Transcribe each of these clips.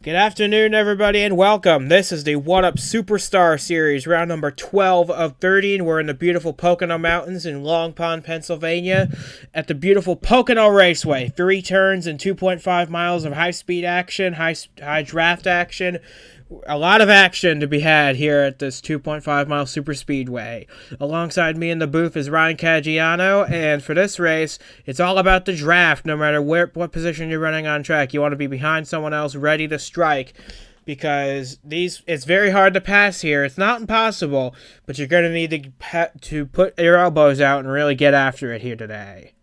Good afternoon, everybody, and welcome. This is the One Up Superstar Series, round number 12 of 30, and we're in the beautiful Pocono Mountains in Long Pond, Pennsylvania, at the beautiful Pocono Raceway. 3 turns and 2.5 miles of high-speed action, high draft action. A lot of action to be had here at this 2.5-mile super speedway. Alongside me in the booth is Ryan Caggiano, and for this race, it's all about the draft. No matter what position you're running on track, you want to be behind someone else, ready to strike, because it's very hard to pass here. It's not impossible, but you're going to need to put your elbows out and really get after it here today.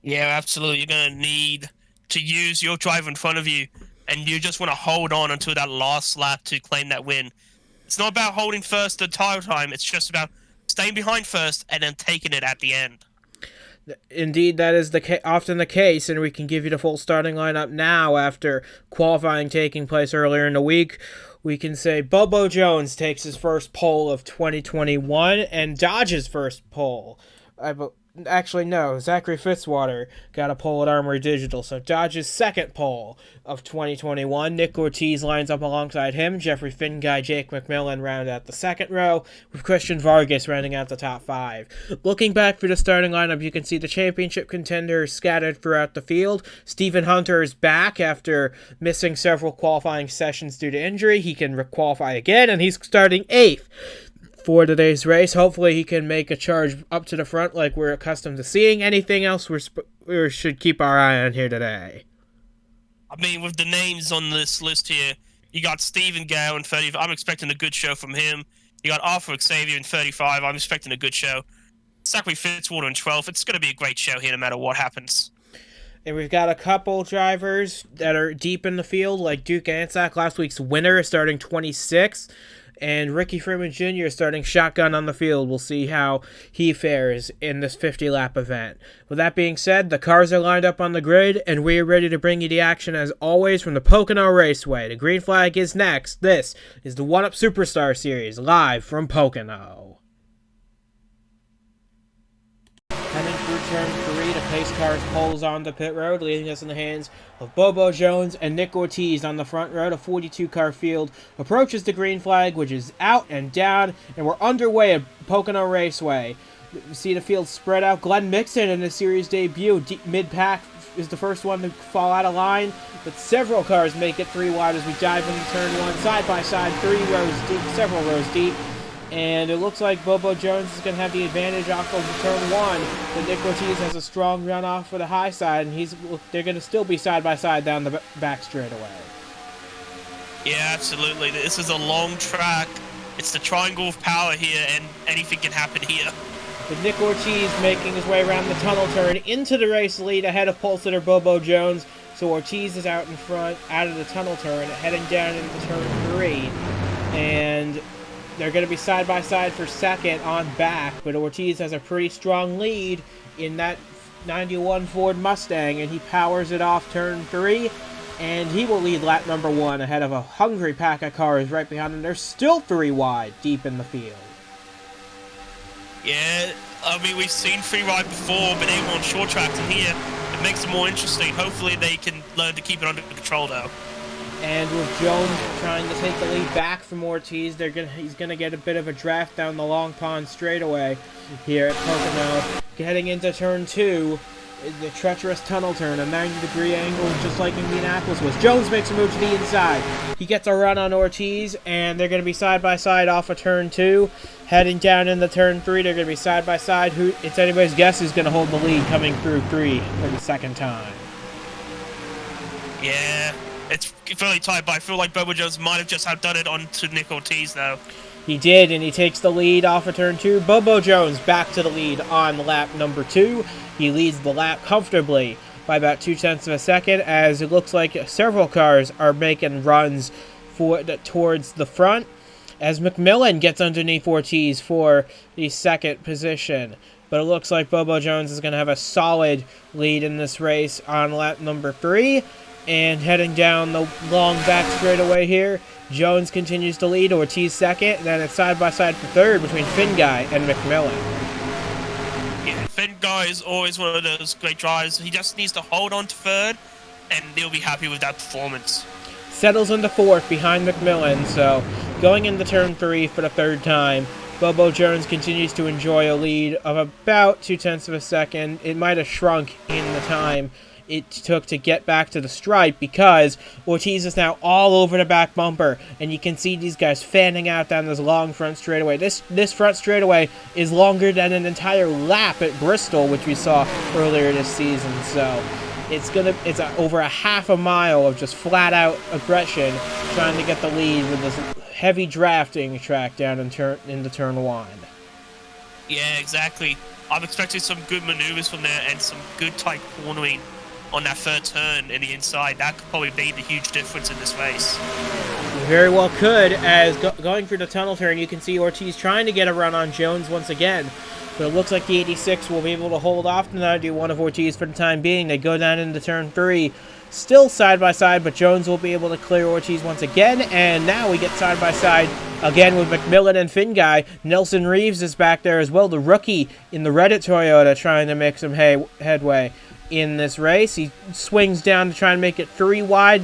Yeah, absolutely. You're going to need to use your driver in front of you, and you just want to hold on until that last lap to claim that win. It's not about holding first the entire time. It's just about staying behind first and then taking it at the end. Indeed, that is often the case, and we can give you the full starting lineup now after qualifying taking place earlier in the week. We can say Bobo Jones takes his first pole of 2021 and Dodge's first pole. Actually, no. Zachary Fitzwater got a pole at Armory Digital, so Dodge's second pole of 2021. Nick Ortiz lines up alongside him. Jeffrey Finguy, Jake McMillan round out the second row, with Christian Vargas rounding out the top 5. Looking back for the starting lineup, you can see the championship contenders scattered throughout the field. Stephen Hunter is back after missing several qualifying sessions due to injury. He can qualify again, and he's starting 8th. For today's race. Hopefully he can make a charge up to the front like we're accustomed to seeing. Anything else we should keep our eye on here today? I mean, with the names on this list here, you got Stephen Gale in 30. I'm expecting a good show from him. You got Arthur Xavier in 35. I'm expecting a good show. Zachary Fitzwater in 12. It's going to be a great show here no matter what happens. And we've got a couple drivers that are deep in the field, like Duke Antczak, last week's winner, starting 26th. And Ricky Freeman Jr. starting shotgun on the field. We'll see how he fares in this 50-lap event. With that being said, the cars are lined up on the grid, and we are ready to bring you the action as always from the Pocono Raceway. The green flag is next. This is the One Up Superstar Series, live from Pocono. Coming through turn 3, the pace cars pulls on the pit road, leaving us in the hands of Bobo Jones and Nick Ortiz on the front row. The 42-car field approaches the green flag, which is out and down, and we're underway at Pocono Raceway. We see the field spread out. Glenn Mixon in his series debut, mid-pack, is the first one to fall out of line, but several cars make it 3 wide as we dive into turn 1, side by side, 3 rows deep, several rows deep. And it looks like Bobo Jones is going to have the advantage off of turn 1. But Nick Ortiz has a strong run off for the high side, and they're going to still be side by side down the back straightaway. Yeah, absolutely. This is a long track. It's the triangle of power here, and anything can happen here. With Nick Ortiz making his way around the tunnel turn into the race lead ahead of pole sitter Bobo Jones. So Ortiz is out in front, out of the tunnel turn, heading down into turn 3. And they're going to be side-by-side for second on back, but Ortiz has a pretty strong lead in that 91 Ford Mustang, and he powers it off turn 3, and he will lead lap number 1 ahead of a hungry pack of cars right behind him. They're still 3 wide deep in the field. Yeah, I mean, we've seen 3 wide before, but they were on short tracks, and here it makes it more interesting. Hopefully they can learn to keep it under control, though. And with Jones trying to take the lead back from Ortiz, he's going to get a bit of a draft down the Long Pond straightaway here at Pocono. Heading into turn 2, the treacherous tunnel turn, a 90-degree angle just like Indianapolis was. Jones makes a move to the inside. He gets a run on Ortiz, and they're going to be side-by-side off of turn 2. Heading down into turn 3, they're going to be side-by-side. It's anybody's guess who's going to hold the lead coming through 3 for the second time. Yeah. It's fairly tight, but I feel like Bobo Jones might have just outdone it onto Nick Ortiz, though. He did, and he takes the lead off of turn 2. Bobo Jones back to the lead on lap number 2. He leads the lap comfortably by about 0.2 of a second, as it looks like several cars are making runs towards the front, as McMillan gets underneath Ortiz for the second position. But it looks like Bobo Jones is going to have a solid lead in this race on lap number 3. And heading down the long back straightaway here, Jones continues to lead, Ortiz second, and then it's side-by-side for third between Finguy and McMillan. Yeah, Finguy is always one of those great drivers. He just needs to hold on to third, and he'll be happy with that performance. settles into 4th behind McMillan, so going into turn 3 for the 3rd time, Bobo Jones continues to enjoy a lead of about 0.2 of a second. It might have shrunk in the time it took to get back to the stripe because Ortiz is now all over the back bumper, and you can see these guys fanning out down this long front straightaway. This front straightaway is longer than an entire lap at Bristol, which we saw earlier this season, so it's over a half a mile of just flat out aggression trying to get the lead with this heavy drafting track down into turn 1. Yeah, exactly. I'm expecting some good maneuvers from there and some good tight cornering on that 3rd turn in the inside. That could probably be the huge difference in this race. Very well could, as going through the tunnel turn, you can see Ortiz trying to get a run on Jones once again. But it looks like the 86 will be able to hold off the 91 of Ortiz for the time being. They go down into turn 3. Still side by side, but Jones will be able to clear Ortiz once again. And now we get side by side again with McMillan and Finguy. Nelson Reeves is back there as well, the rookie in the Reddit Toyota, trying to make some headway in this race. He swings down to try and make it 3 wide.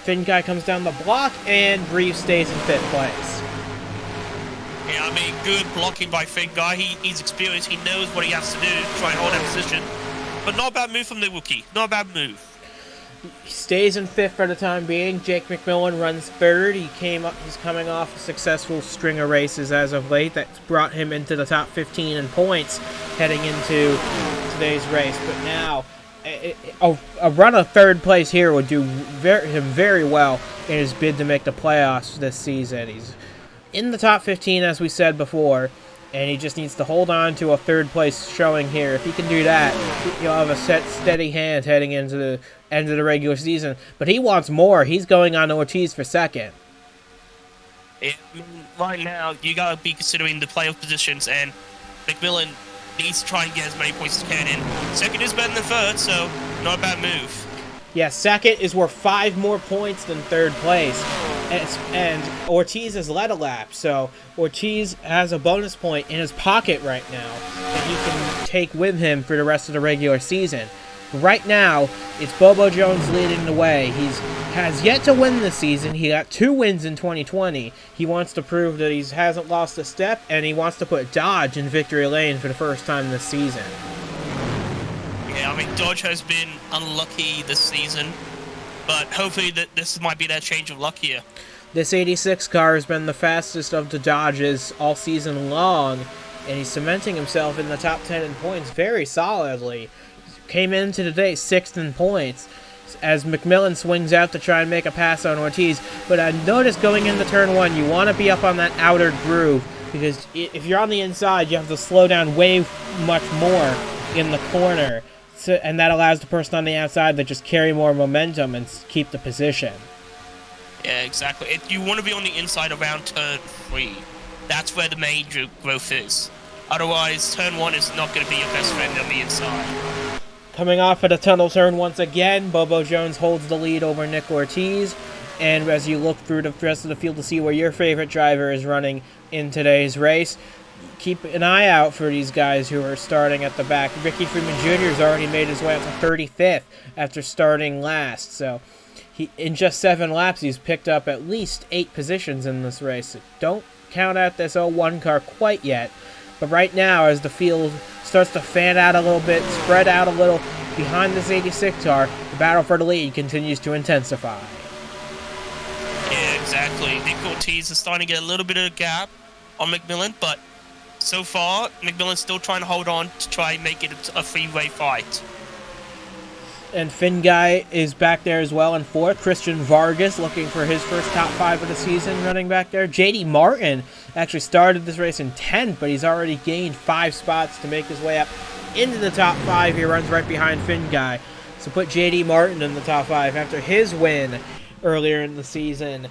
Finguy comes down the block, and Reeves stays in 5th place. Yeah, I mean, good blocking by Finguy. He's experienced. He knows what he has to do to try and hold that position. But not a bad move from the rookie. Not a bad move. He stays in 5th for the time being. Jake McMillan runs 3rd. He's coming off a successful string of races as of late that's brought him into the top 15 in points heading into today's race. But now, a run of 3rd place here would do him very well in his bid to make the playoffs this season. He's in the top 15, as we said before, and he just needs to hold on to a 3rd place showing here. If he can do that, he'll have a steady hand heading into the end of the regular season. But he wants more. He's going on Ortiz for 2nd. Right now, you got to be considering the playoff positions, and McMillan needs to try and get as many points as he can in. 2nd is better than 3rd, so not a bad move. Yeah, 2nd is worth 5 more points than 3rd place. And Ortiz has led a lap, so Ortiz has a bonus point in his pocket right now that he can take with him for the rest of the regular season. Right now, it's Bobo Jones leading the way. He has yet to win this season. He got 2 wins in 2020. He wants to prove that he hasn't lost a step, and he wants to put Dodge in victory lane for the first time this season. Yeah, I mean, Dodge has been unlucky this season, but hopefully this might be that change of luck here. This 86 car has been the fastest of the Dodges all season long, and he's cementing himself in the top 10 in points very solidly. Came into today 6th in points as McMillan swings out to try and make a pass on Ortiz. But I noticed going into turn 1, you want to be up on that outer groove, because if you're on the inside, you have to slow down way much more in the corner. So, and that allows the person on the outside to just carry more momentum and keep the position. Yeah, exactly. You want to be on the inside around turn 3. That's where the major growth is. Otherwise, turn 1 is not going to be your best friend on the inside. Coming off at a tunnel turn once again, Bobo Jones holds the lead over Nick Ortiz. And as you look through the rest of the field to see where your favorite driver is running in today's race, keep an eye out for these guys who are starting at the back. Ricky Freeman Jr. has already made his way up to 35th after starting last. So in just 7 laps, he's picked up at least 8 positions in this race. So don't count out this 01 car quite yet. But right now, as the field starts to fan out a little bit, spread out a little behind this 86 car, the battle for the lead continues to intensify. Yeah, exactly. Nick Ortiz is starting to get a little bit of a gap on McMillan, but so far, McMillan's still trying to hold on to try and make it a three-way fight. And Finguy is back there as well in 4th. Christian Vargas looking for his first top 5 of the season running back there. J.D. Martin actually started this race in 10th, but he's already gained 5 spots to make his way up into the top 5. He runs right behind Finguy. So put J.D. Martin in the top 5 after his win earlier in the season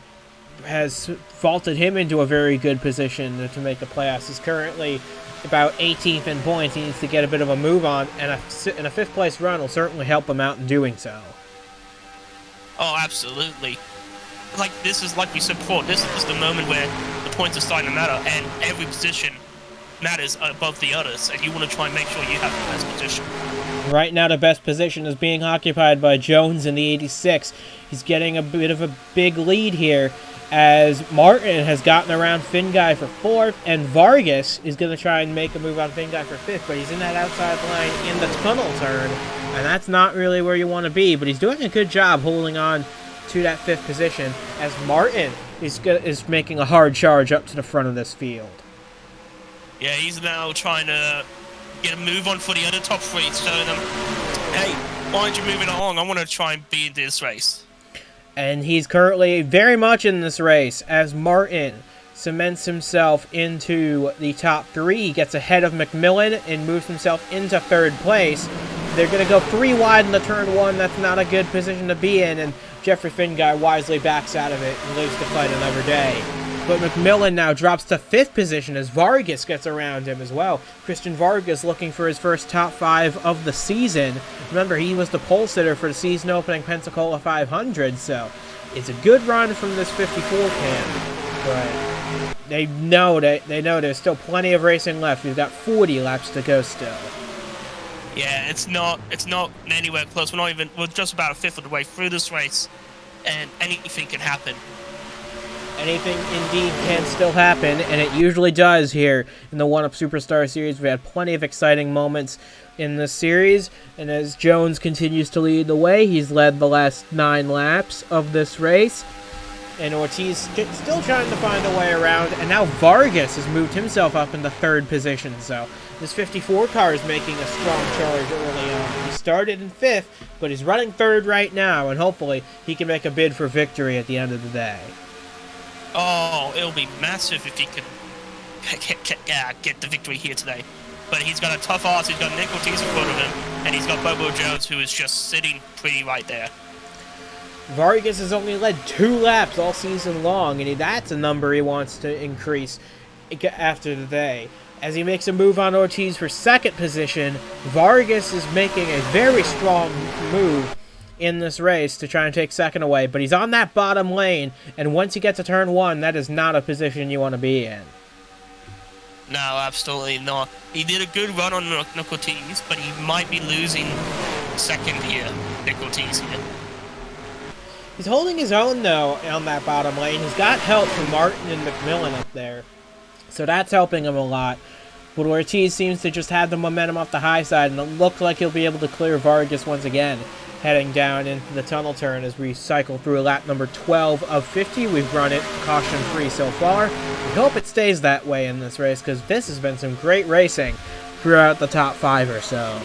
has vaulted him into a very good position to make the playoffs. He's currently about 18th in points. He needs to get a bit of a move on, and a 5th place run will certainly help him out in doing so. Oh, absolutely. This is like we said before, this is the moment where the points are starting to matter, and every position matters above the others, and you want to try and make sure you have the best position. Right now, the best position is being occupied by Jones in the 86. He's getting a bit of a big lead here as Martin has gotten around Finguy for 4th, and Vargas is going to try and make a move on Finguy for 5th, but he's in that outside line in the tunnel turn, and that's not really where you want to be, but he's doing a good job holding on to that 5th position as Martin is making a hard charge up to the front of this field. Yeah, he's now trying to get a move on for the other top 3, telling them, hey, why aren't you moving along? I want to try and be in this race. And he's currently very much in this race as Martin cements himself into the top 3. He gets ahead of McMillan and moves himself into 3rd place. They're going to go 3 wide in the turn 1. That's not a good position to be in, and Jeffrey Finguy wisely backs out of it and lives to fight another day. But McMillan now drops to 5th position as Vargas gets around him as well. Christian Vargas looking for his first top 5 of the season. Remember, he was the pole sitter for the season opening Pensacola 500, so it's a good run from this 54 can. But they know there's still plenty of racing left. We've got 40 laps to go still. Yeah, it's not anywhere close. We're just about a 5th of the way through this race, and anything can happen. Anything indeed can still happen, and it usually does here in the 1-Up Superstar Series. We had plenty of exciting moments in this series, and as Jones continues to lead the way, he's led the last 9 laps of this race, and Ortiz still trying to find a way around, and now Vargas has moved himself up in the 3rd position, so this 54 car is making a strong charge early on. He started in 5th, but he's running 3rd right now, and hopefully he can make a bid for victory at the end of the day. Oh, it'll be massive if he can get the victory here today. But he's got a tough ass. He's got Nick Ortiz in front of him, and he's got Bobo Jones, who is just sitting pretty right there. Vargas has only led 2 laps all season long, and that's a number he wants to increase after the day. As he makes a move on Ortiz for 2nd position, Vargas is making a very strong move in this race to try and take 2nd away, but he's on that bottom lane, and once you get to turn 1, that is not a position you want to be in. No, absolutely not. He did a good run on Nick Ortiz, but he might be losing 2nd here, Nick Ortiz here. He's holding his own, though, on that bottom lane. He's got help from Martin and McMillan up there, so that's helping him a lot. But Ortiz seems to just have the momentum off the high side, and it looks like he'll be able to clear Vargas once again, heading down into the tunnel turn as we cycle through lap number 12 of 50. We've run it caution-free so far. We hope it stays that way in this race, because this has been some great racing throughout the top 5 or so.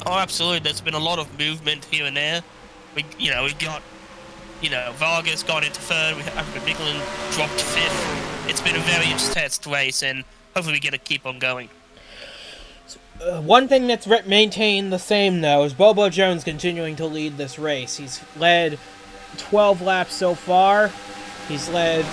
Oh, absolutely. There's been a lot of movement here and there. We got, Vargas got into 3rd. We have McMillan dropped to 5th. It's been a very intense race, and hopefully we get to keep on going. One thing that's maintained the same, though, is Bobo Jones continuing to lead this race. He's led 12 laps so far. He's led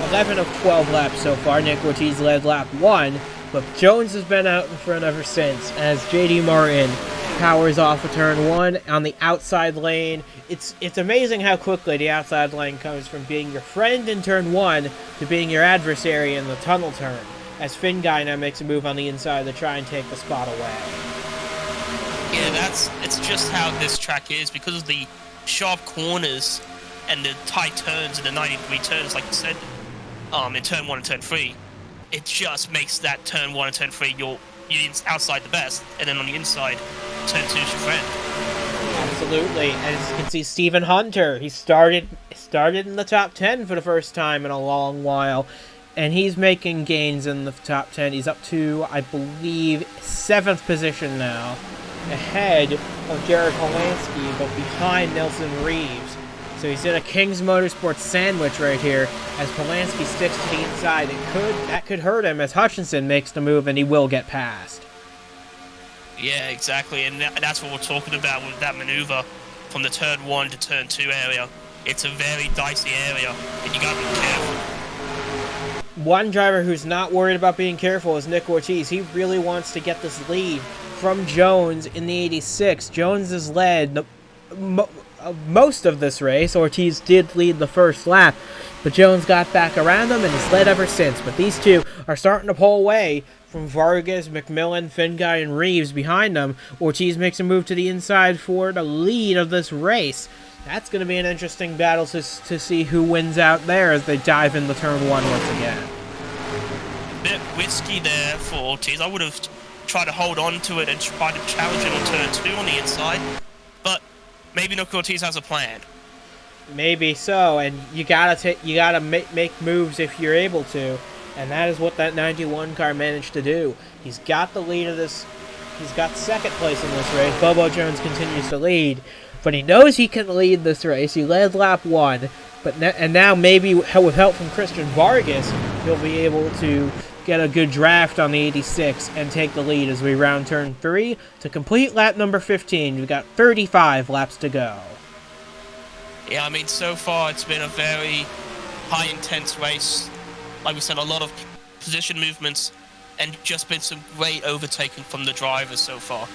11 of 12 laps so far. Nick Ortiz led lap 1, but Jones has been out in front ever since as J.D. Martin powers off of turn 1 on the outside lane. It's amazing how quickly the outside lane comes from being your friend in turn 1 to being your adversary in the tunnel turn, as Finguy now makes a move on the inside to try and take the spot away. Yeah, it's just how this track is, because of the sharp corners and the tight turns and the 90-degree turns, like you said, in turn 1 and turn 3. It just makes that turn 1 and turn 3 you're outside the best, and then on the inside, turn 2 is your friend. Absolutely. As you can see, Stephen Hunter, he started in the top 10 for the first time in a long while, and he's making gains in the top 10. He's up to, I believe, 7th position now, ahead of Jared Polanski, but behind Nelson Reeves. So he's in a King's Motorsports sandwich right here as Polanski sticks to the inside. That could hurt him as Hutchinson makes the move, and he will get past. Yeah, exactly, and that's what we're talking about with that maneuver from the turn 1 to turn 2 area. It's a very dicey area, and you gotta be careful. One driver who's not worried about being careful is Nick Ortiz. He really wants to get this lead from Jones in the 86. Jones has led most of this race. Ortiz did lead the first lap, but Jones got back around him and has led ever since. But these two are starting to pull away from Vargas, McMillan, Finguy, and Reeves behind them. Ortiz makes a move to the inside for the lead of this race. That's going to be an interesting battle to see who wins out there as they dive into turn one once again. A bit risky there for Ortiz. I would have tried to hold on to it and try to challenge him on turn two on the inside, but maybe Nick Ortiz has a plan. Maybe so, and you gotta make moves if you're able to, and that is what that 91 car managed to do. He's got the lead of this. He's got second place in this race. Bobo Jones continues to lead, but he knows he can lead this race. He led lap one, and now maybe with help from Christian Vargas, he'll be able to get a good draft on the 86 and take the lead as we round turn 3 to complete lap number 15. We've got 35 laps to go. Yeah, I mean, so far it's been a very high-intense race. Like we said, a lot of position movements and just been some great overtaking from the drivers so far.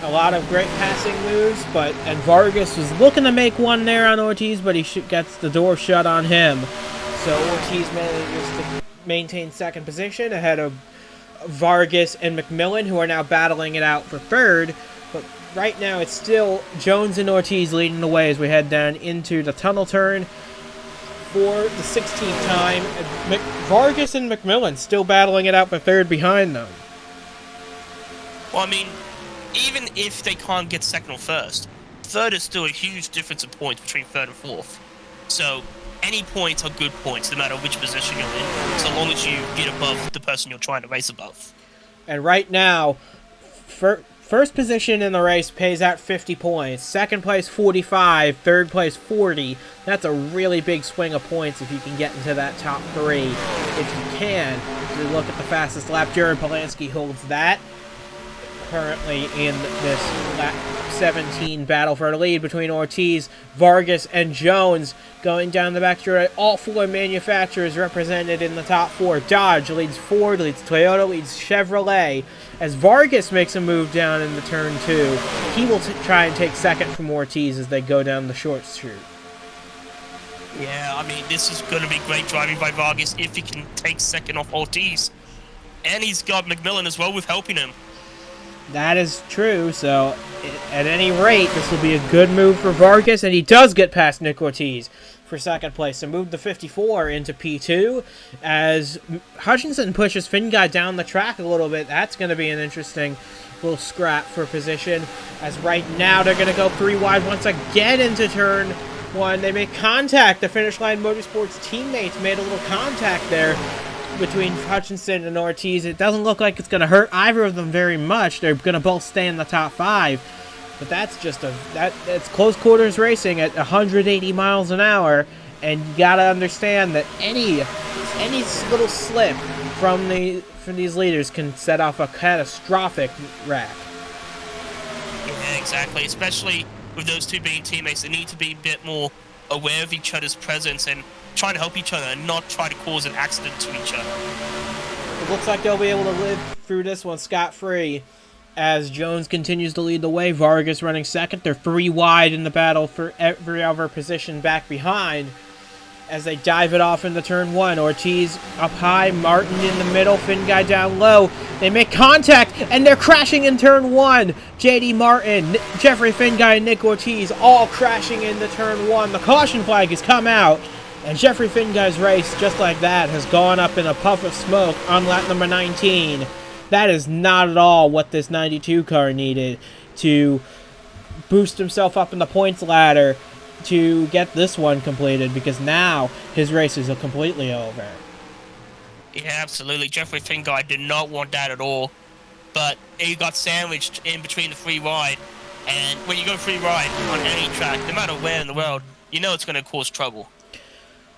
A lot of great passing moves, and Vargas was looking to make one there on Ortiz, but he gets the door shut on him. So Ortiz manages to maintain second position ahead of Vargas and McMillan, who are now battling it out for third. But right now it's still Jones and Ortiz leading the way as we head down into the tunnel turn for the 16th time. Vargas and McMillan still battling it out for third behind them. Well, I mean, even if they can't get second or first, third is still a huge difference in points between third and fourth. So any points are good points, no matter which position you're in, so long as you get above the person you're trying to race above. And right now, first position in the race pays out 50 points. Second place, 45. Third place, 40. That's a really big swing of points if you can get into that top three. If you can, if you look at the fastest lap, Jared Polanski holds that. Currently in this lap 17 battle for the lead between Ortiz, Vargas, and Jones. Going down the back straight, all four manufacturers represented in the top four. Dodge leads Ford, leads Toyota, leads Chevrolet. As Vargas makes a move down into turn two, he will try and take second from Ortiz as they go down the short street. Yeah, I mean, this is going to be great driving by Vargas if he can take second off Ortiz. And he's got McMillan as well with helping him. That is true, so at any rate, this will be a good move for Vargas, and he does get past Nick Ortiz for second place. So move the 54 into P2 as Hutchinson pushes Finguy down the track a little bit. That's going to be an interesting little scrap for position, as right now they're going to go three wide once again into turn one. They make contact. The Finish Line Motorsports teammates made a little contact there between Hutchinson and Ortiz. It doesn't look like it's going to hurt either of them very much. They're going to both stay in the top five. But that's just it's close quarters racing at 180 miles an hour, and you got to understand that any little slip from these leaders can set off a catastrophic wreck. Yeah, exactly. Especially with those two being teammates, they need to be a bit more aware of each other's presence and try to help each other and not try to cause an accident to each other. It looks like they'll be able to live through this one scot-free as Jones continues to lead the way. Vargas running second. They're three wide in the battle for every other position back behind as they dive it off into turn one. Ortiz up high, Martin in the middle, Finguy down low. They make contact, and they're crashing in turn one. J.D. Martin, Jeffrey Finguy, and Nick Ortiz all crashing into turn one. The caution flag has come out, and Jeffrey Finguy's race, just like that, has gone up in a puff of smoke on lap number 19. That is not at all what this 92 car needed to boost himself up in the points ladder to get this one completed, because now his race is completely over. Yeah, absolutely. Jeffrey Finguy did not want that at all, but he got sandwiched in between the free ride, and when you go free ride on any track, no matter where in the world, you know it's going to cause trouble.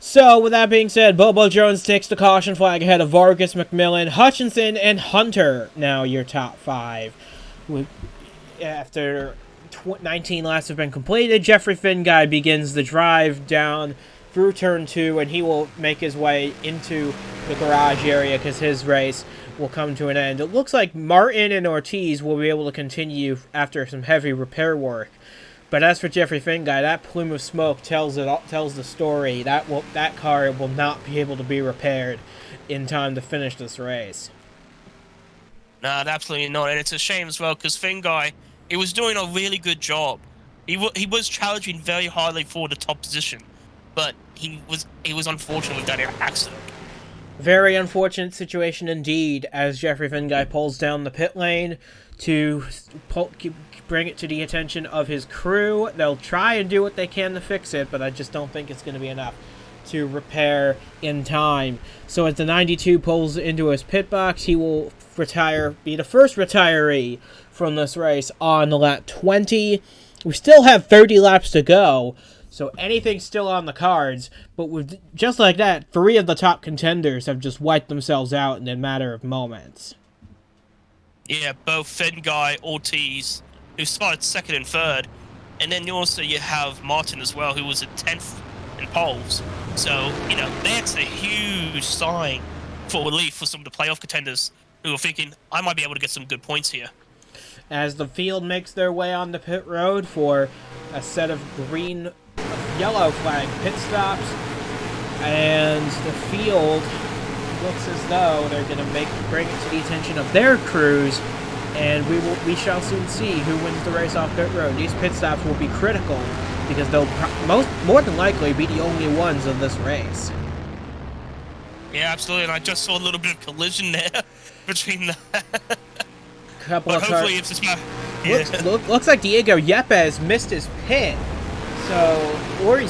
So, with that being said, Bobo Jones takes the caution flag ahead of Vargas, McMillan, Hutchinson, and Hunter. Now your top five. After 19 laps have been completed, Jeffrey Finguy begins the drive down through turn two, and he will make his way into the garage area because his race will come to an end. It looks like Martin and Ortiz will be able to continue after some heavy repair work. But as for Jeffrey Finguy, that plume of smoke tells the story. That car will not be able to be repaired in time to finish this race. No, absolutely not. And it's a shame as well, because Finguy, he was doing a really good job. He was challenging very hardly for the top position, but he was unfortunate with that accident. Very unfortunate situation indeed, as Jeffrey Finguy pulls down the pit lane to bring it to the attention of his crew. They'll try and do what they can to fix it, but I just don't think it's going to be enough to repair in time. So as the 92 pulls into his pit box, he will be the first retiree from this race on the lap 20. We still have 30 laps to go, so anything's still on the cards, but just like that, 3 of the top contenders have just wiped themselves out in a matter of moments. Yeah, both Finguy, Ortiz, who started second and third, and then you have Martin as well, who was at 10th in poles. So, that's a huge sign for relief for some of the playoff contenders who are thinking, I might be able to get some good points here. As the field makes their way on the pit road for a set of yellow flag pit stops, and the field looks as though they're going to bring it to the attention of their crews, and we shall soon see who wins the race off pit road. These pit stops will be critical because they'll more than likely be the only ones of this race. Yeah, absolutely, and I just saw a little bit of collision there between the Couple but of hopefully cars. it's just Looks like Diego Yepes missed his pit. So, Ori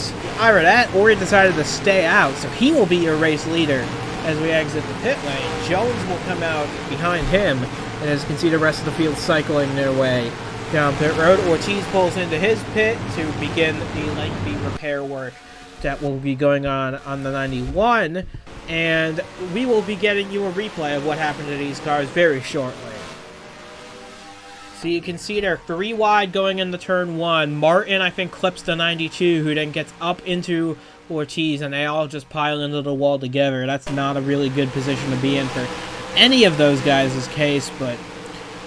decided to stay out, so he will be your race leader as we exit the pit lane. Jones will come out behind him, and as you can see, the rest of the field cycling their way down pit road. Ortiz pulls into his pit to begin the lengthy repair work that will be going on the 91, and we will be getting you a replay of what happened to these cars very shortly. So you can see they're 3 wide going into turn 1. Martin, I think, clips the 92, who then gets up into Ortiz, and they all just pile into the wall together. That's not a really good position to be in for any of those guys' case, but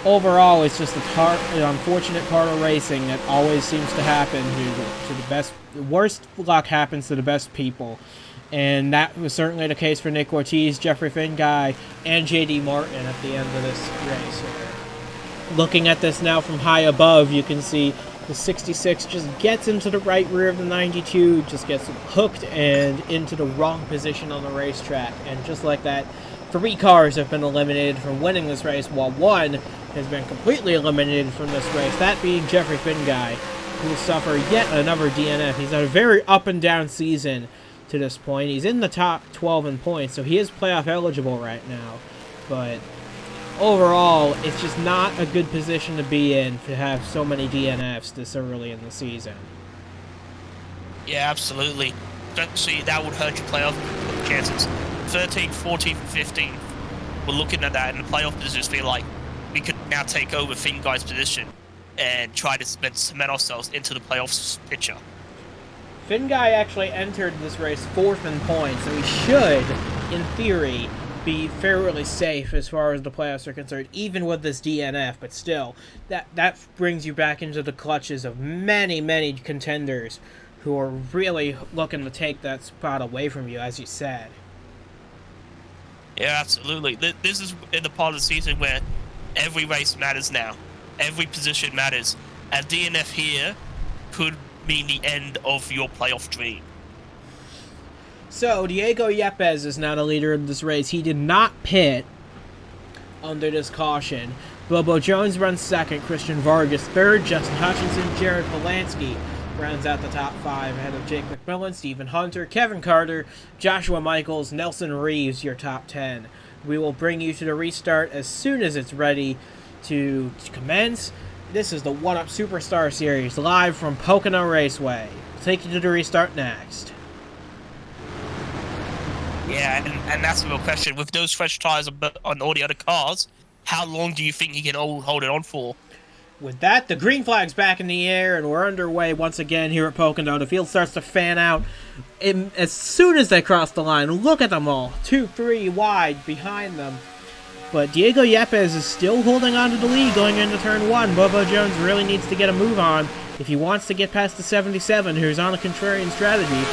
overall, it's just an unfortunate part of racing that always seems to happen to the best. The worst luck happens to the best people, and that was certainly the case for Nick Ortiz, Jeffrey Finguy, and J.D. Martin at the end of this race. Looking at this now from high above, you can see the 66 just gets into the right rear of the 92, just gets hooked and into the wrong position on the racetrack. And just like that, 3 cars have been eliminated from winning this race, while 1 has been completely eliminated from this race, that being Jeffrey Finguy, who will suffer yet another DNF. He's had a very up and down season to this point. He's in the top 12 in points, so he is playoff eligible right now. But overall, it's just not a good position to be in to have so many DNFs this early in the season. Yeah, absolutely. Especially that would hurt your playoff chances. 13th, 14th, 15th. We're looking at that, and the playoff positions feel like we could now take over Finguy's position and try to cement ourselves into the playoffs picture. Finguy actually entered this race 4th in points, and we should, in theory, be fairly safe as far as the playoffs are concerned, even with this DNF, but still, that brings you back into the clutches of many contenders who are really looking to take that spot away from you, as you said. Yeah, absolutely. This is in the part of the season where every race matters now. Every position matters. A DNF here could mean the end of your playoff dream. So, Diego Yepes is now the leader of this race. He did not pit under this caution. Bobo Jones runs 2nd, Christian Vargas 3rd, Justin Hutchinson, Jared Polanski rounds out the top 5 ahead of Jake McMillan, Stephen Hunter, Kevin Carter, Joshua Michaels, Nelson Reeves, your top 10. We will bring you to the restart as soon as it's ready to commence. This is the 1UP Superstar Series live from Pocono Raceway. We'll take you to the restart next. Yeah, and that's the real question. With those fresh tires on all the other cars, how long do you think he can hold it on for? With that, the green flag's back in the air, and we're underway once again here at Pocono. The field starts to fan out as soon as they cross the line. Look at them all. 2, 3 wide behind them. But Diego Yepes is still holding on to the lead going into turn 1. Bobo Jones really needs to get a move on if he wants to get past the 77, who's on a contrarian strategy,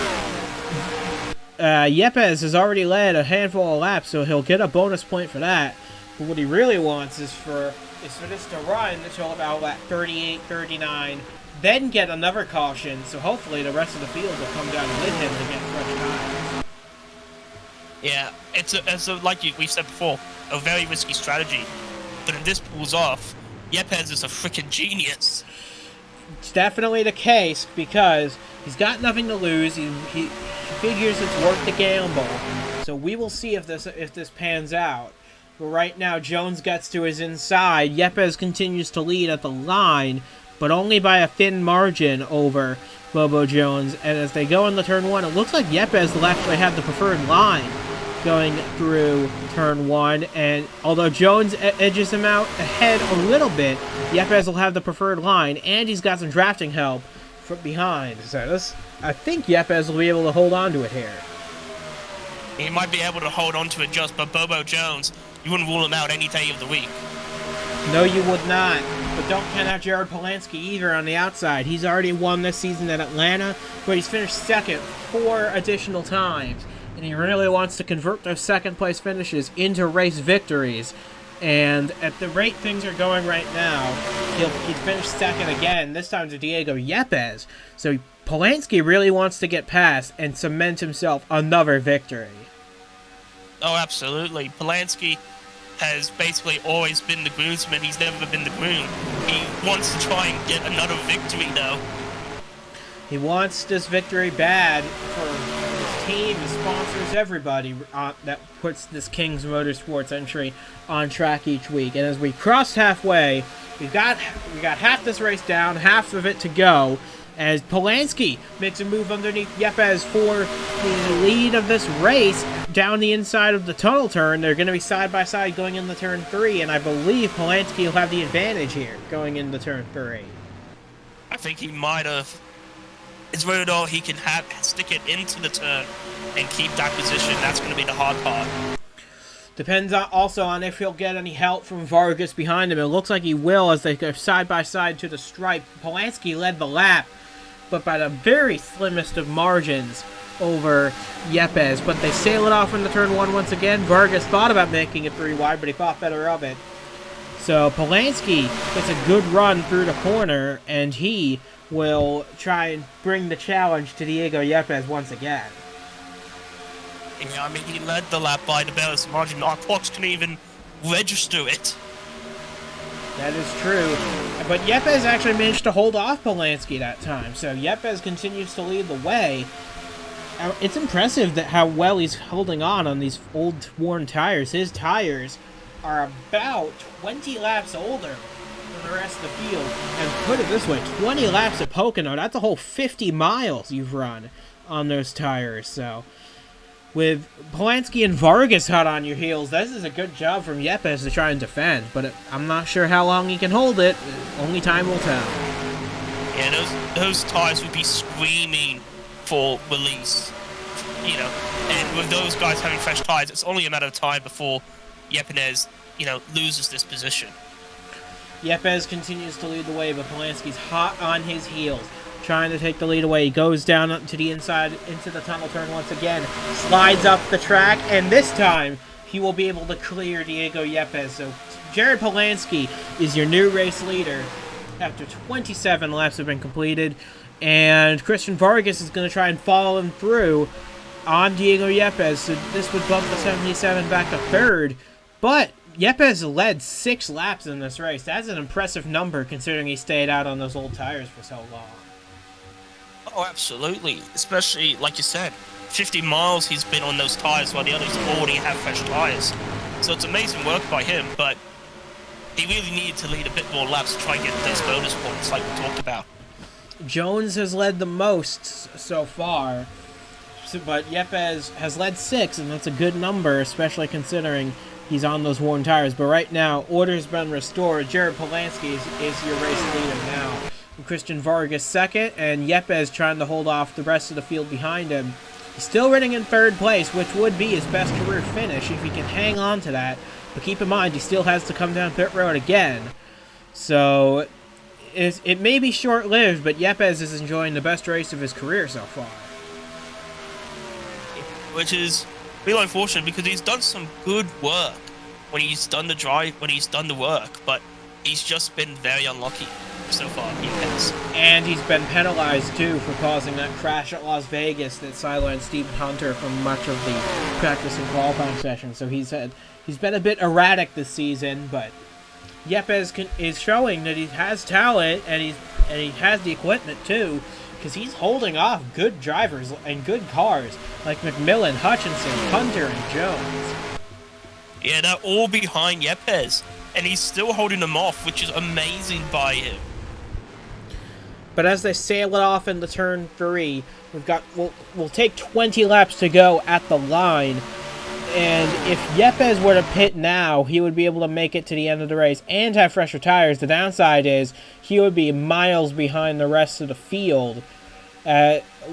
Yepes has already led a handful of laps, so he'll get a bonus point for that. But what he really wants is for this to run until about lap 38, 39, then get another caution, so hopefully the rest of the field will come down with him to get fresh tires. Yeah, it's like we said before, a very risky strategy. But if this pulls off, Yepes is a freaking genius. It's definitely the case because he's got nothing to lose. He figures it's worth the gamble. So we will see if this pans out. But right now, Jones gets to his inside. Yepes continues to lead at the line, but only by a thin margin over Bobo Jones. And as they go into turn 1, it looks like Yepes will actually have the preferred line going through turn 1. And although Jones edges him out ahead a little bit, Yepes will have the preferred line, and he's got some drafting help from behind. So I think Yepes will be able to hold on to it here. He might be able to hold on to it just, but Bobo Jones, you wouldn't rule him out any day of the week. No, you would not. But don't count out Jared Polansky either on the outside. He's already won this season at Atlanta, but he's finished second 4 additional times. And he really wants to convert those second-place finishes into race victories. And at the rate things are going right now, he'd finish second again, this time to Diego Yepes. So Polansky really wants to get past and cement himself another victory. Oh, absolutely. Polansky has basically always been the groomsman. He's never been the groom. He wants to try and get another victory, though. He wants this victory bad for his team, his sponsors, everybody that puts this King's Motorsports entry on track each week. And as we cross halfway, we got half this race down, half of it to go, as Polansky makes a move underneath Yepes for the lead of this race down the inside of the tunnel turn. They're going to be side by side going into turn 3, and I believe Polansky will have the advantage here going into turn 3. I think he might have. It's whether or not he can stick it into the turn and keep that position. That's going to be the hard part. Depends also on if he'll get any help from Vargas behind him. It looks like he will as they go side by side to the stripe. Polansky led the lap, but by the very slimmest of margins over Yepes. But they sail it off into turn 1 once again. Vargas thought about making it 3 wide, but he thought better of it. So Polansky gets a good run through the corner, and he will try and bring the challenge to Diego Yepes once again. Yeah, I mean, he led the lap by the barest margin. Our clocks can even register it. That is true. But Yepes actually managed to hold off Polansky that time, so Yepes continues to lead the way. It's impressive that how well he's holding on these old worn tires. His tires are about 20 laps older than the rest of the field. And put it this way, 20 laps at Pocono, that's a whole 50 miles you've run on those tires. So with Polansky and Vargas hot on your heels, this is a good job from Yepes to try and defend. But I'm not sure how long he can hold it. Only time will tell. Yeah, those tires would be screaming for release. You know, and with those guys having fresh tires, it's only a matter of time before Yepes, loses this position. Yepes continues to lead the way, but Polansky's hot on his heels, trying to take the lead away. He goes down up to the inside, into the tunnel turn once again, slides up the track, and this time he will be able to clear Diego Yepes. So Jared Polansky is your new race leader after 27 laps have been completed, and Christian Vargas is going to try and follow him through on Diego Yepes, so this would bump the 77 back to third, but Yepes led 6 laps in this race. That's an impressive number considering he stayed out on those old tires for so long. Oh, absolutely. Especially, like you said, 50 miles he's been on those tires while the others already have fresh tires. So it's amazing work by him, but he really needed to lead a bit more laps to try and get those bonus points like we talked about. Jones has led the most so far, but Yepes has led 6, and that's a good number, especially considering he's on those worn tires. But right now, order's been restored. Jared Polansky is your race leader now. Christian Vargas second, and Yepes trying to hold off the rest of the field behind him. He's still running in third place, which would be his best career finish if he can hang on to that. But keep in mind, he still has to come down pit road again. So it may be short-lived, but Yepes is enjoying the best race of his career so far. Which is really unfortunate because he's done some good work when he's done the work, but he's just been very unlucky so far, Yepes. And he's been penalized, too, for causing that crash at Las Vegas that sidelined Stephen Hunter from much of the practice and qualifying session. So he's been a bit erratic this season, but Yepes is showing that he has talent, and he has the equipment, too, because he's holding off good drivers and good cars like McMillan, Hutchinson, Hunter, and Jones. Yeah, they're all behind Yepes, and he's still holding them off, which is amazing by him. But as they sail it off into turn 3, we'll take 20 laps to go at the line. And if Yepes were to pit now, he would be able to make it to the end of the race and have fresher tires. The downside is he would be miles behind the rest of the field.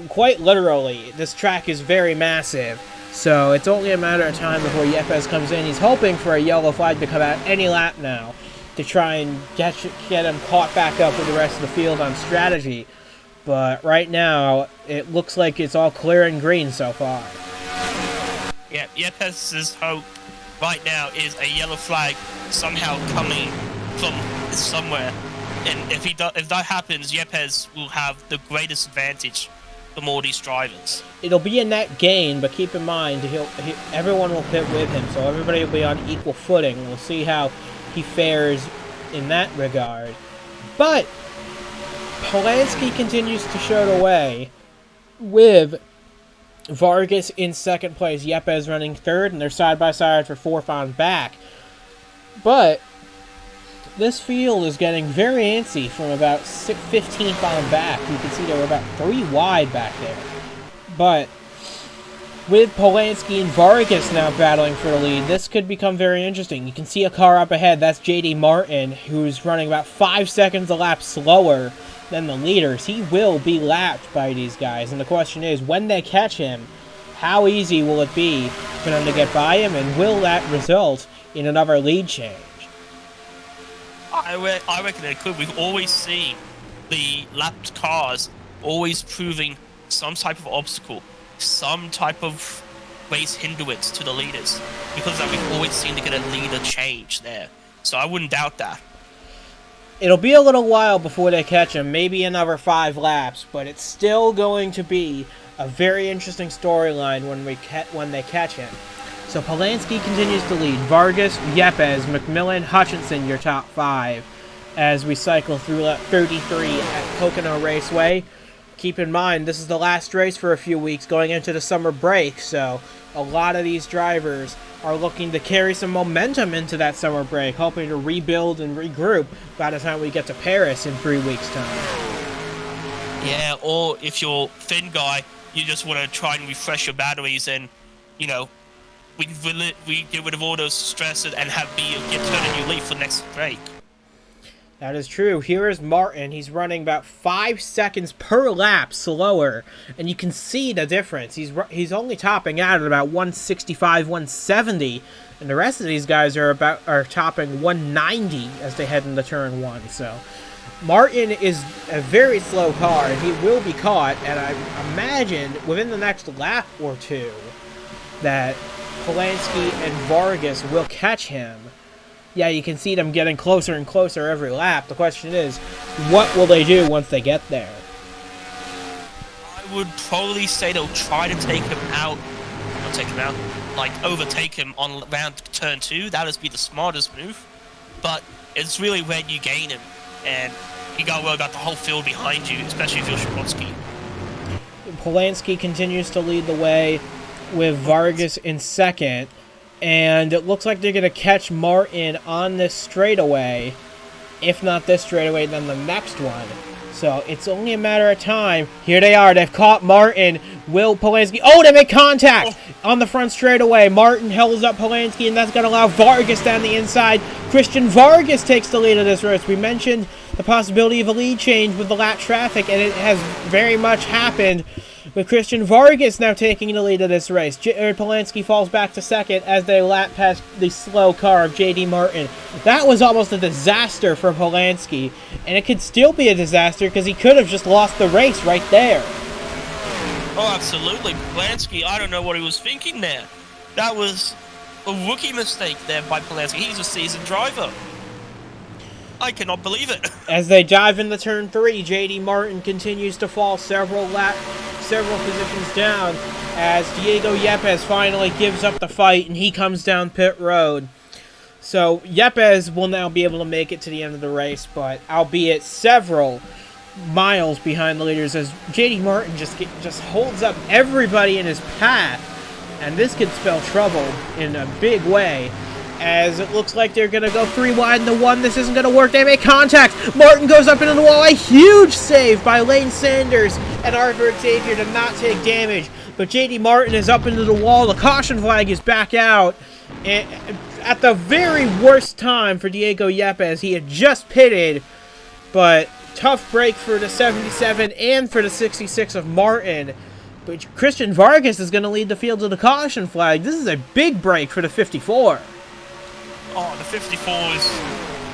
Quite literally, this track is very massive. So it's only a matter of time before Yepes comes in. He's hoping for a yellow flag to come out any lap now to try and get him caught back up with the rest of the field on strategy. But right now, it looks like it's all clear and green so far. Yeah, Yepes' hope right now is a yellow flag somehow coming from somewhere. And if that happens, Yepes will have the greatest advantage from all these drivers. It'll be a net gain, but keep in mind, everyone will pit with him, so everybody will be on equal footing. We'll see how he fares in that regard. But Polanski continues to show the way with Vargas in second place, Yepes running third, and they're side-by-side for fourth on back. But this field is getting very antsy from about 15th on back. You can see they were about 3 wide back there. But with Polanski and Vargas now battling for the lead, this could become very interesting. You can see a car up ahead. That's J.D. Martin, who's running about 5 seconds a lap slower than the leaders. He will be lapped by these guys. And the question is, when they catch him, how easy will it be for them to get by him? And will that result in another lead change? I reckon it could. We've always seen the lapped cars always proving some type of obstacle, some type of race hindrance to the leaders. Because of that, we've always seen to get a leader change there. So I wouldn't doubt that. It'll be a little while before they catch him, maybe another 5 laps, but it's still going to be a very interesting storyline when they catch him. So Polanski continues to lead. Vargas, Yepes, McMillan, Hutchinson, your top 5. As we cycle through lap 33 at Pocono Raceway. Keep in mind, this is the last race for a few weeks going into the summer break, so a lot of these drivers are looking to carry some momentum into that summer break, hoping to rebuild and regroup by the time we get to Paris in 3 weeks' time. Yeah, or if you're thin guy, you just want to try and refresh your batteries and, you know, we get rid of all those stresses and get turn a new leaf for next break. That is true. Here is Martin. He's running about 5 seconds per lap slower, and you can see the difference. He's only topping out at about 165, 170, and the rest of these guys are topping 190 as they head into turn 1. So Martin is a very slow car, and he will be caught. And I imagine within the next lap or two that Polanski and Vargas will catch him. Yeah, you can see them getting closer and closer every lap. The question is, what will they do once they get there? I would probably say they'll try to take him out. Not take him out. Like, overtake him on round turn 2. That would be the smartest move. But it's really when you gain him. And you got to worry about the whole field behind you, especially if you're Shapotsky. Polanski continues to lead the way with Vargas in second. And it looks like they're going to catch Martin on this straightaway. If not this straightaway, then the next one. So it's only a matter of time. Here they are. They've caught Martin. Will Polanski... Oh, they make contact on the front straightaway. Martin holds up Polanski, and that's going to allow Vargas down the inside. Christian Vargas takes the lead of this race. We mentioned the possibility of a lead change with the lap traffic, and it has very much happened. with Christian Vargas now taking the lead of this race. Jared Polanski falls back to second as they lap past the slow car of J.D. Martin. That was almost a disaster for Polanski, and it could still be a disaster because he could have just lost the race right there. Oh, absolutely. Polanski, I don't know what he was thinking there. That was a rookie mistake there by Polanski. He's a seasoned driver. I cannot believe it. As they dive into turn 3, J.D. Martin continues to fall several positions down as Diego Yepes finally gives up the fight and he comes down pit road. So Yepes will now be able to make it to the end of the race, but albeit several miles behind the leaders as J.D. Martin just holds up everybody in his path, and this could spell trouble in a big way as it looks like they're going to go 3 wide into 1. This isn't going to work. They make contact. Martin goes up into the wall. A huge save by Lane Sanders and Arthur Xavier to not take damage, but J.D. Martin is up into the wall. The caution flag is back out, and at the very worst time for Diego Yepes. He had just pitted, but tough break for the 77 and for the 66 of Martin. But Christian Vargas is going to lead the field to the caution flag. This is a big break for the 54. Oh, the 54 is,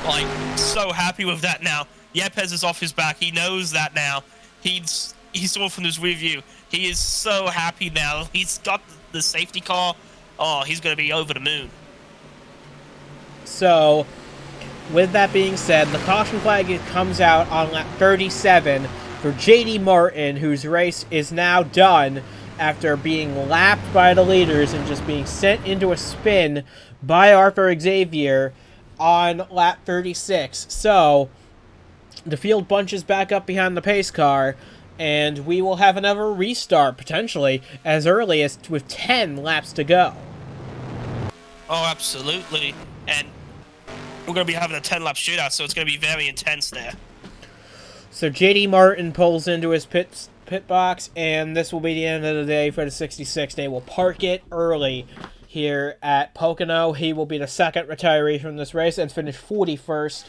like, so happy with that now. Yepes is off his back. He knows that now. He saw from his review. He is so happy now. He's got the safety car. Oh, he's going to be over the moon. So, with that being said, the caution flag comes out on lap 37 for J.D. Martin, whose race is now done after being lapped by the leaders and just being sent into a spin by Arthur Xavier on lap 36. So, the field bunches back up behind the pace car, and we will have another restart, potentially, as early as with 10 laps to go. Oh, absolutely. And we're going to be having a 10-lap shootout, so it's going to be very intense there. So J.D. Martin pulls into his pit box, and this will be the end of the day for the 66. They will park it early here at Pocono. He will be the second retiree from this race and finish 41st.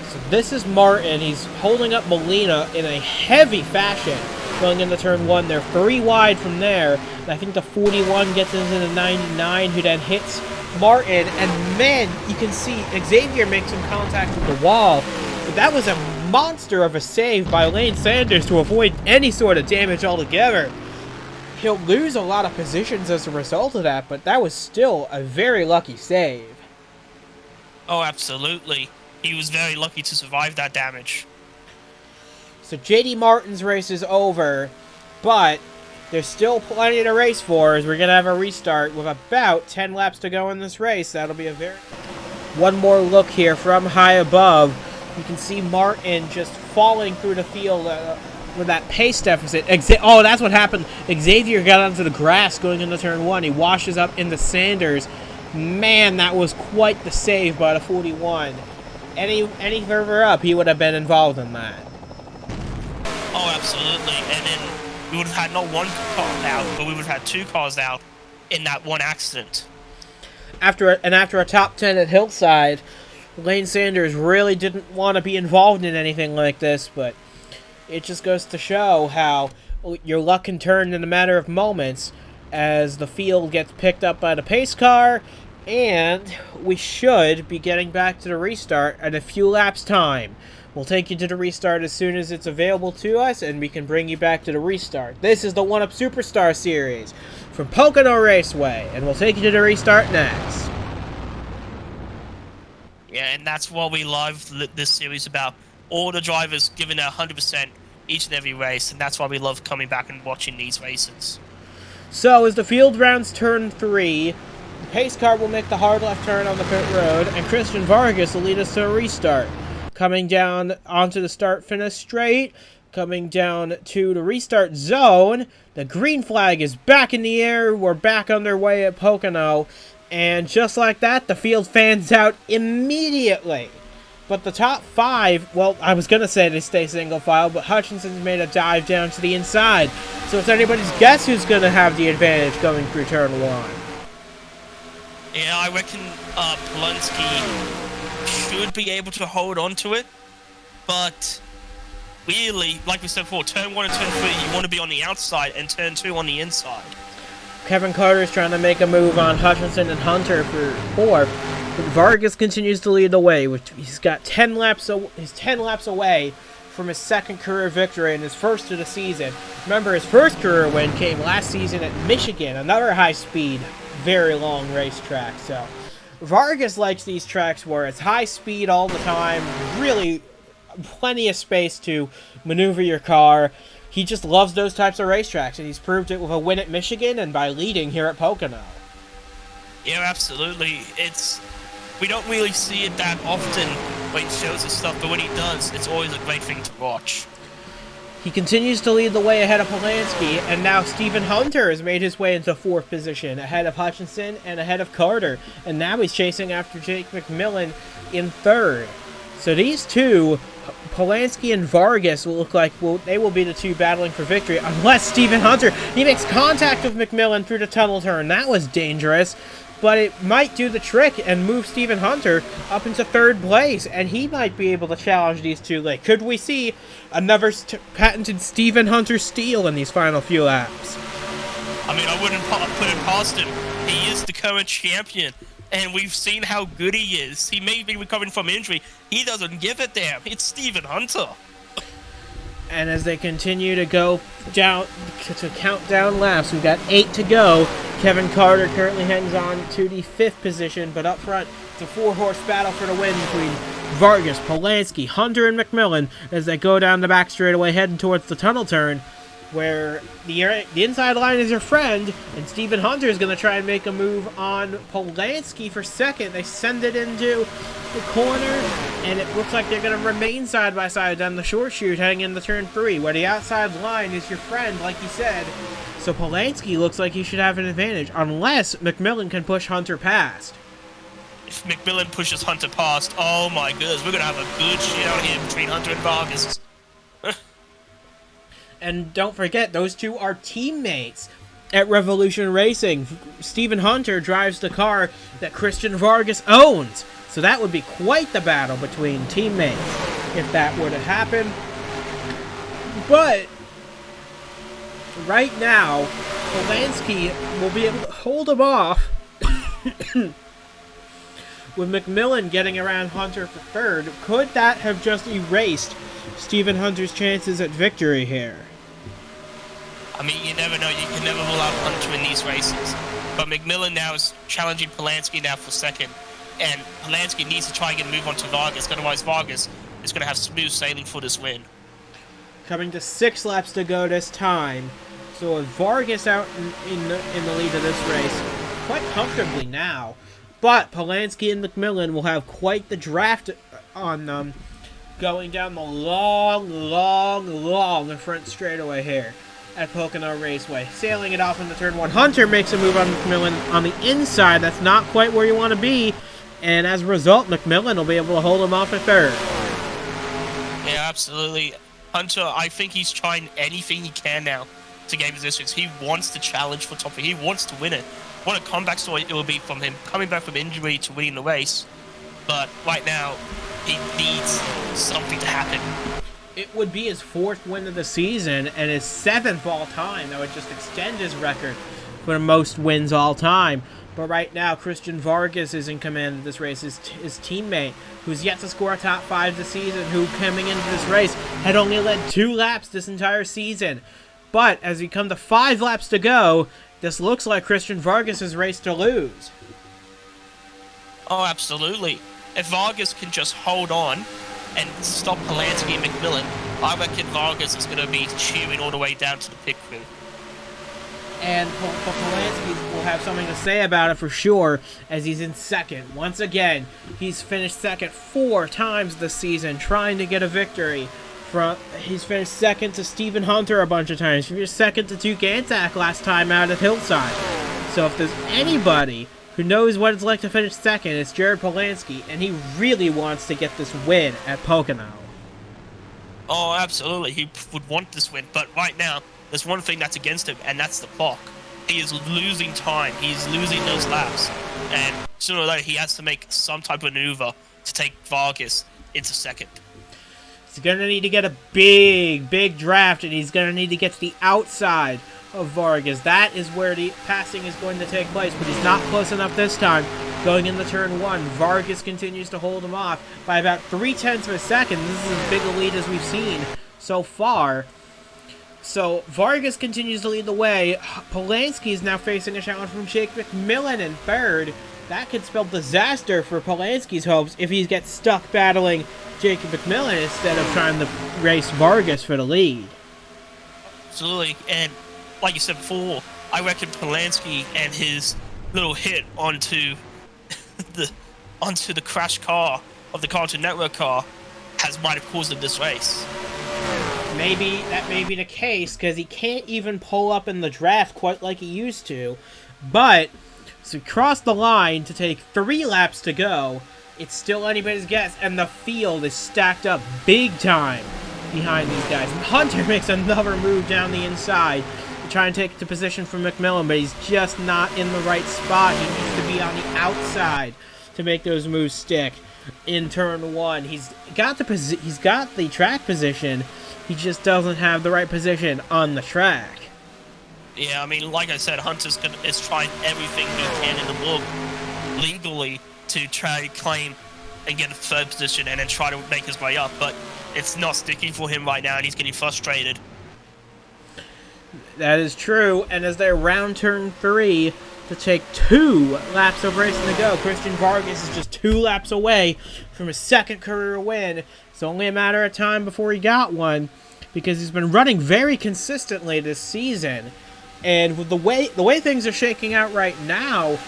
So this is Martin. He's holding up Molina in a heavy fashion going into turn 1. They're 3 wide from there. And I think the 41 gets into the 99, who then hits Martin. And man, you can see Xavier make some contact with the wall. But that was a monster of a save by Lane Sanders to avoid any sort of damage altogether. He'll lose a lot of positions as a result of that, but that was still a very lucky save. Oh, absolutely. He was very lucky to survive that damage. So J.D. Martin's race is over, but there's still plenty to race for as we're going to have a restart with about 10 laps to go in this race. That'll be a very... One more look here from high above. You can see Martin just falling through the field with that pace deficit. Oh, that's what happened. Xavier got onto the grass going into turn 1. He washes up into Sanders. Man, that was quite the save by the 41. Any further up, he would have been involved in that. Oh, absolutely. And then we would have had not one car out, but we would have had 2 cars out in that one accident. After a top 10 at Hillside, Lane Sanders really didn't want to be involved in anything like this, but it just goes to show how your luck can turn in a matter of moments as the field gets picked up by the pace car, and we should be getting back to the restart in a few laps' time. We'll take you to the restart as soon as it's available to us, and we can bring you back to the restart. This is the 1-Up Superstar Series from Pocono Raceway, and we'll take you to the restart next. Yeah, and that's what we love this series about. All the drivers giving their 100% each and every race, and that's why we love coming back and watching these races. So, as the field rounds turn 3, the pace car will make the hard left turn on the pit road, and Christian Vargas will lead us to a restart. Coming down onto the start-finish straight, coming down to the restart zone, the green flag is back in the air. We're back underway at Pocono. And just like that, the field fans out immediately. But the top 5, well, I was going to say they stay single file, but Hutchinson's made a dive down to the inside. So it's anybody's guess who's going to have the advantage going through turn 1. Yeah, I reckon Polanski should be able to hold on to it, but really, like we said before, turn 1 and turn 3, you want to be on the outside, and turn 2 on the inside. Kevin Carter is trying to make a move on Hutchinson and Hunter for 4th. But Vargas continues to lead the way. He's got 10 laps. He's 10 laps away from his second career victory and his first of the season. Remember, his first career win came last season at Michigan, another high-speed, very long racetrack. So Vargas likes these tracks where it's high speed all the time, really plenty of space to maneuver your car. He just loves those types of racetracks, and he's proved it with a win at Michigan and by leading here at Pocono. Yeah, absolutely. We don't really see it that often when he shows us stuff, but when he does, it's always a great thing to watch. He continues to lead the way ahead of Polanski, and now Stephen Hunter has made his way into 4th position, ahead of Hutchinson and ahead of Carter, and now he's chasing after Jake McMillan in 3rd. So these two, Polanski and Vargas, will look like they will be the two battling for victory, unless Stephen Hunter, he makes contact with McMillan through the tunnel turn. That was dangerous, but it might do the trick and move Stephen Hunter up into 3rd place, and he might be able to challenge these two late. Could we see another patented Stephen Hunter steal in these final few laps? I mean, I wouldn't put it past him. He is the current champion, and we've seen how good he is. He may be recovering from injury. He doesn't give a damn. It's Stephen Hunter. And as they continue to go down to count down laps, we've got 8 to go. Kevin Carter currently hangs on to the 5th position, but up front, it's a 4-horse battle for the win between Vargas, Polanski, Hunter, and McMillan as they go down the back straightaway heading towards the tunnel turn, where the inside line is your friend, and Stephen Hunter is going to try and make a move on Polanski for 2nd. They send it into the corner, and it looks like they're going to remain side by side down the short chute heading into turn 3, where the outside line is your friend, like you said. So Polanski looks like he should have an advantage, unless McMillan can push Hunter past. If McMillan pushes Hunter past, oh my goodness, we're going to have a good shootout here between Hunter and Vargas. And don't forget, those two are teammates at Revolution Racing. Stephen Hunter drives the car that Christian Vargas owns. So that would be quite the battle between teammates if that were to happen. But right now, Polanski will be able to hold him off with McMillan getting around Hunter for 3rd. Could that have just erased Stephen Hunter's chances at victory here? I mean, you never know. You can never rule out Hunter in these races. But McMillan now is challenging Polanski now for 2nd. And Polanski needs to try and get a move onto Vargas. Otherwise, Vargas is going to have smooth sailing for this win. Coming to 6 laps to go this time. So with Vargas out in the lead of this race, quite comfortably now. But Polanski and McMillan will have quite the draft on them, going down the long front straightaway here at Pocono Raceway. Sailing it off into turn 1. Hunter makes a move on McMillan on the inside. That's not quite where you want to be. And as a result, McMillan will be able to hold him off at 3rd. Yeah, absolutely. Hunter, I think he's trying anything he can now to gain positions. He wants to challenge for top. He wants to win it. What a comeback story it will be from him, coming back from injury to winning the race. But right now, he needs something to happen. It would be his 4th win of the season and his 7th all time. That would just extend his record for most wins all time. But right now, Christian Vargas is in command of this race. His teammate, who's yet to score a top 5 this season, who coming into this race had only led 2 laps this entire season. But as we come to 5 laps to go, this looks like Christian Vargas' race to lose. Oh, absolutely. If Vargas can just hold on and stop Polanski and McMillan, I reckon Vargas is going to be cheering all the way down to the pit crew. And Polanski will have something to say about it for sure, as he's in 2nd. Once again, he's finished 2nd 4 times this season, trying to get a victory. He's finished 2nd to Stephen Hunter a bunch of times. He finished 2nd to Duke Antczak last time out at Hillside. So if there's anybody who knows what it's like to finish 2nd, it's Jared Polanski, and he really wants to get this win at Pocono. Oh, absolutely. He would want this win, but right now, there's one thing that's against him, and that's the clock. He is losing time. He's losing those laps. And sooner or later, he has to make some type of maneuver to take Vargas into 2nd. He's going to need to get a big draft, and he's going to need to get to the outside of Vargas. That is where the passing is going to take place, but he's not close enough this time. Going into turn 1, Vargas continues to hold him off by about 0.3 of a second. This is as big a lead as we've seen so far. So Vargas continues to lead the way. Polanski is now facing a challenge from Jake McMillan in third. That could spell disaster for Polanski's hopes if he gets stuck battling Jacob McMillan instead of trying to race Vargas for the lead. Absolutely, and like you said before, I reckon Polanski and his little hit onto the crash car of the Cartoon Network car might have caused him this race. Maybe that may be the case, because he can't even pull up in the draft quite like he used to. But so cross the line to take 3 laps to go. It's still anybody's guess, and the field is stacked up big time behind these guys. And Hunter makes another move down the inside to try and take the position from McMillan, but he's just not in the right spot. He needs to be on the outside to make those moves stick. In turn 1, he's got the track position. He just doesn't have the right position on the track. Yeah, I mean, like I said, Hunter's is trying everything he can in the book legally to try to claim and get a third position and then try to make his way up, but it's not sticking for him right now, and he's getting frustrated. That is true, and as they round turn 3 to take 2 laps of racing to go, Christian Vargas is just 2 laps away from his second career win. It's only a matter of time before he got one, because he's been running very consistently this season. And with the way things are shaking out right now,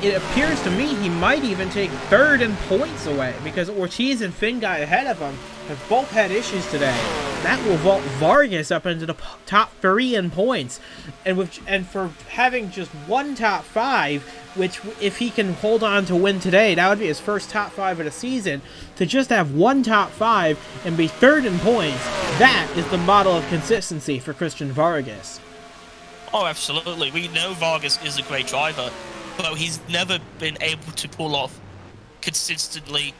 it appears to me he might even take 3rd in points away, because Ortiz and Finguy ahead of him have both had issues today. That will vault Vargas up into the top 3 in points, and for having just 1 top 5, which if he can hold on to win today, that would be his first top 5 of the season. To just have 1 top 5 and be 3rd in points, that is the model of consistency for Christian Vargas. Oh, absolutely. We know Vargas is a great driver, but he's never been able to pull off consistently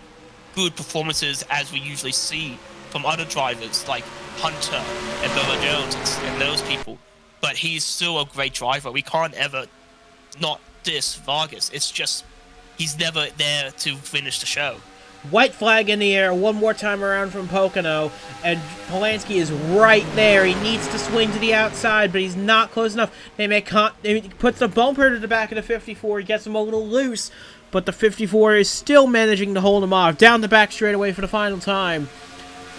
good performances as we usually see from other drivers like Hunter and Bubba Jones and those people. But he's still a great driver. We can't ever not diss Vargas. It's just he's never there to finish the show. White flag in the air one more time around from Pocono, and Polanski is right there. He needs to swing to the outside, but he's not close enough. He puts the bumper to the back of the 54. He gets him a little loose, but the 54 is still managing to hold him off. Down the back straightaway for the final time.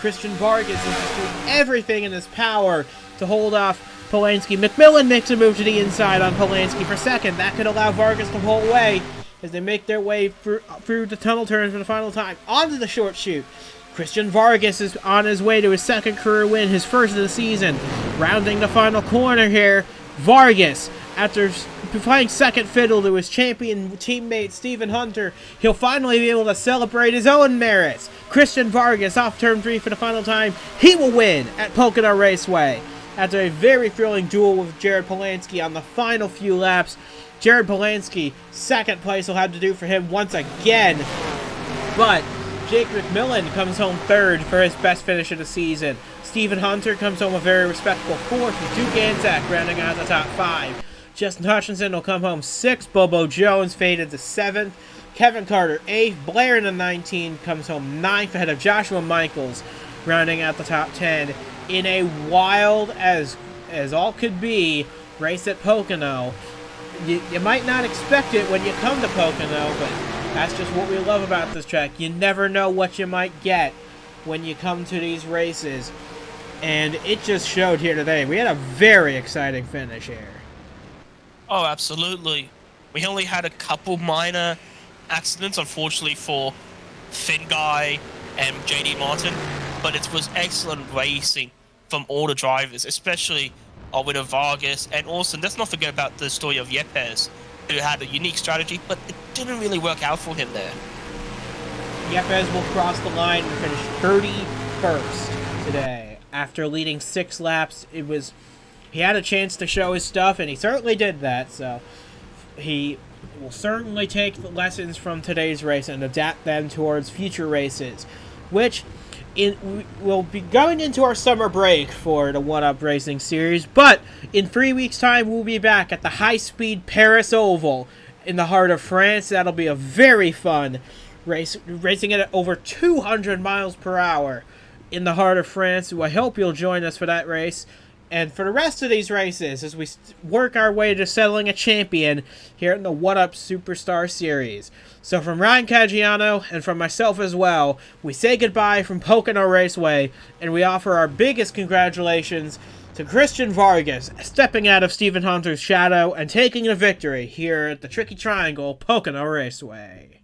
Christian Vargas is just doing everything in his power to hold off Polanski. McMillan makes a move to the inside on Polanski for second. That could allow Vargas to pull away as they make their way through the tunnel turn for the final time. Onto the short chute. Christian Vargas is on his way to his second career win, his first of the season. Rounding the final corner here, Vargas, after playing second fiddle to his champion teammate Stephen Hunter, he'll finally be able to celebrate his own merits. Christian Vargas off turn 3 for the final time. He will win at Pocono Raceway. After a very thrilling duel with Jared Polanski on the final few laps, Jared Polanski, second place will have to do for him once again. But Jake McMillan comes home 3rd for his best finish of the season. Stephen Hunter comes home a very respectable 4th, with Duke Antczak rounding out the top 5. Justin Hutchinson will come home 6th. Bobo Jones faded to 7th. Kevin Carter 8th. Blair in the 19 comes home 9th ahead of Joshua Michaels, rounding out the top 10 in a wild as all could be race at Pocono. You might not expect it when you come to Pocono, but that's just what we love about this track. You never know what you might get when you come to these races. And it just showed here today. We had a very exciting finish here. Oh, absolutely. We only had a couple minor accidents, unfortunately, for Finguy and JD Martin, but it was excellent racing from all the drivers, especially with Vargas and also let's not forget about the story of Yepes, who had a unique strategy, but it didn't really work out for him there. Yepes will cross the line and finish 31st today. After leading 6 laps, he had a chance to show his stuff, and he certainly did that, so he will certainly take the lessons from today's race and adapt them towards future races, which we'll be going into our summer break for the One Up Racing Series, but in 3 weeks' time, we'll be back at the high-speed Paris Oval in the heart of France. That'll be a very fun race, racing it at over 200 miles per hour in the heart of France. I hope you'll join us for that race. And for the rest of these races, as we work our way to settling a champion here in the One Up Superstar Series. So from Ryan Caggiano and from myself as well, we say goodbye from Pocono Raceway, and we offer our biggest congratulations to Christian Vargas, stepping out of Stephen Hunter's shadow and taking the victory here at the Tricky Triangle Pocono Raceway.